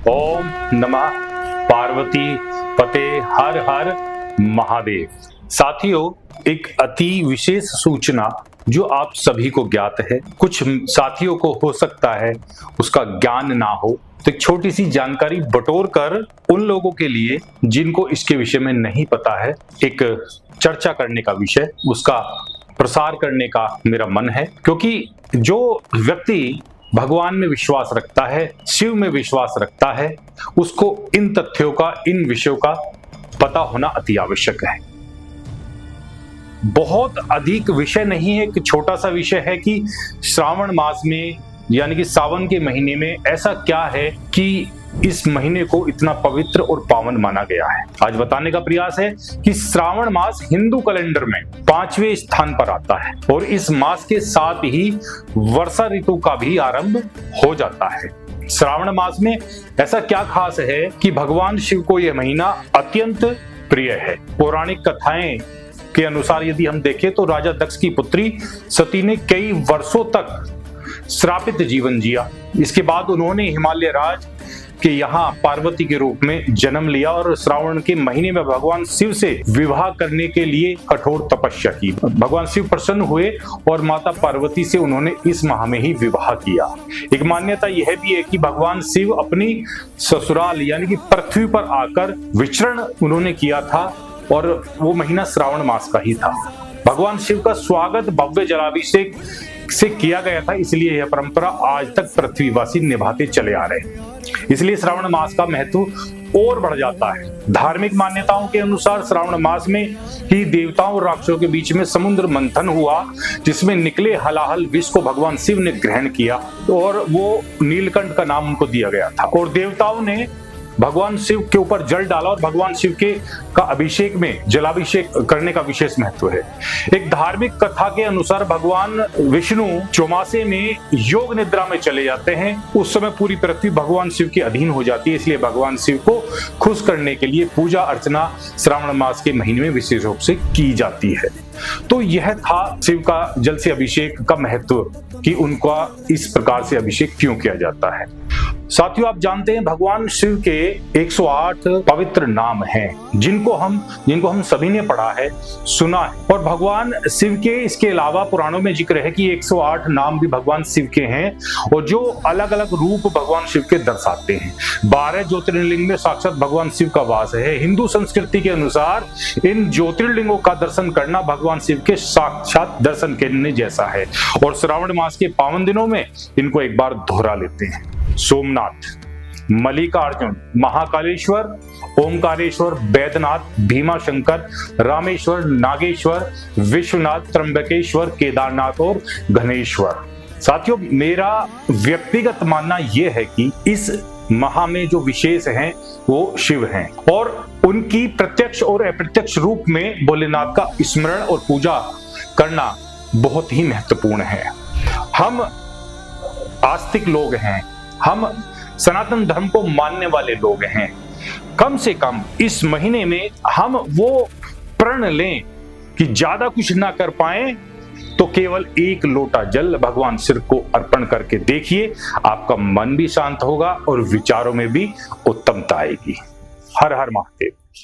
ओम नमः पार्वती पते हर हर महादेव। साथियों, एक अति विशेष सूचना जो आप सभी को ज्ञात है, कुछ साथियों को हो सकता है उसका ज्ञान ना हो, तो एक छोटी सी जानकारी बटोर कर उन लोगों के लिए जिनको इसके विषय में नहीं पता है, एक चर्चा करने का विषय, उसका प्रसार करने का मेरा मन है। क्योंकि जो व्यक्ति भगवान में विश्वास रखता है, शिव में विश्वास रखता है, उसको इन तथ्यों का, इन विषयों का पता होना अति आवश्यक है। बहुत अधिक विषय नहीं है, एक छोटा सा विषय है कि श्रावण मास में यानी कि सावन के महीने में ऐसा क्या है कि इस महीने को इतना पवित्र और पावन माना गया है। आज बताने का प्रयास है कि श्रावण मास हिंदू कैलेंडर में 5वें स्थान पर आता है और इस मास के साथ ही वर्षा ऋतु का भी आरंभ हो जाता है। श्रावण मास में ऐसा क्या खास है कि भगवान शिव को यह महीना अत्यंत प्रिय है। पौराणिक कथाएं के अनुसार यदि हम देखें तो राजा दक्ष की पुत्री सती ने कई वर्षों तक श्रापित जीवन जिया। इसके बाद उन्होंने हिमालय राज के यहाँ पार्वती के रूप में जन्म लिया और श्रावण के महीने में भगवान शिव से विवाह करने के लिए कठोर तपस्या की। भगवान शिव प्रसन्न हुए और माता पार्वती से उन्होंने इस माह में ही विवाह किया। एक मान्यता यह भी है कि भगवान शिव अपनी ससुराल यानी कि पृथ्वी पर आकर विचरण उन्होंने किया था और वो महीना श्रावण मास का ही था। भगवान शिव का स्वागत भव्य जलाभिषेक से किया गया था, इसलिए यह परंपरा आज तक पृथ्वीवासी निभाते चले आ रहे हैं। इसलिए श्रावण मास का महत्व और बढ़ जाता है। धार्मिक मान्यताओं के अनुसार श्रावण मास में ही देवताओं और राक्षसों के बीच में समुद्र मंथन हुआ, जिसमें निकले हलाहल विष को भगवान शिव ने ग्रहण किया और वो नीलकंठ का नाम उनको दिया गया था। और देवताओं ने भगवान शिव के ऊपर जल डाला और भगवान शिव के का अभिषेक में जलाभिषेक करने का विशेष महत्व है। एक धार्मिक कथा के अनुसार भगवान विष्णु चौमासे में योग निद्रा में चले जाते हैं। उस समय पूरी पृथ्वी भगवान शिव के अधीन हो जाती है, इसलिए भगवान शिव को खुश करने के लिए पूजा अर्चना श्रावण मास के महीने में विशेष रूप से की जाती है। तो यह था शिव का जल से अभिषेक का महत्व कि उनका इस प्रकार से अभिषेक क्यों किया जाता है। साथियों, आप जानते हैं भगवान शिव के 108 पवित्र नाम हैं, जिनको हम सभी ने पढ़ा है, सुना है। और भगवान शिव के इसके अलावा पुराणों में जिक्र है कि 108 नाम भी भगवान शिव के हैं और जो अलग अलग रूप भगवान शिव के दर्शाते हैं। 12 ज्योतिर्लिंग में साक्षात भगवान शिव का वास है। हिंदू संस्कृति के अनुसार इन ज्योतिर्लिंगों का दर्शन करना भगवान शिव के साक्षात दर्शन करने जैसा है और श्रावण मास के पावन दिनों में इनको एक बार दोहरा लेते हैं। सोमनाथ, मल्लिकार्जुन, महाकालेश्वर, ओमकारेश्वर, बैद्यनाथ, भीमाशंकर, रामेश्वर, नागेश्वर, विश्वनाथ, त्र्यंबकेश्वर, केदारनाथ और घनेश्वर। साथियों, मेरा व्यक्तिगत मानना यह है कि इस माह में जो विशेष हैं वो शिव हैं और उनकी प्रत्यक्ष और अप्रत्यक्ष रूप में भोलेनाथ का स्मरण और पूजा करना बहुत ही महत्वपूर्ण है। हम आस्तिक लोग हैं, हम सनातन धर्म को मानने वाले लोग हैं। कम से कम इस महीने में हम वो प्रण लें कि ज्यादा कुछ ना कर पाए तो केवल एक लोटा जल भगवान शिव को अर्पण करके देखिए, आपका मन भी शांत होगा और विचारों में भी उत्तमता आएगी। हर हर महादेव।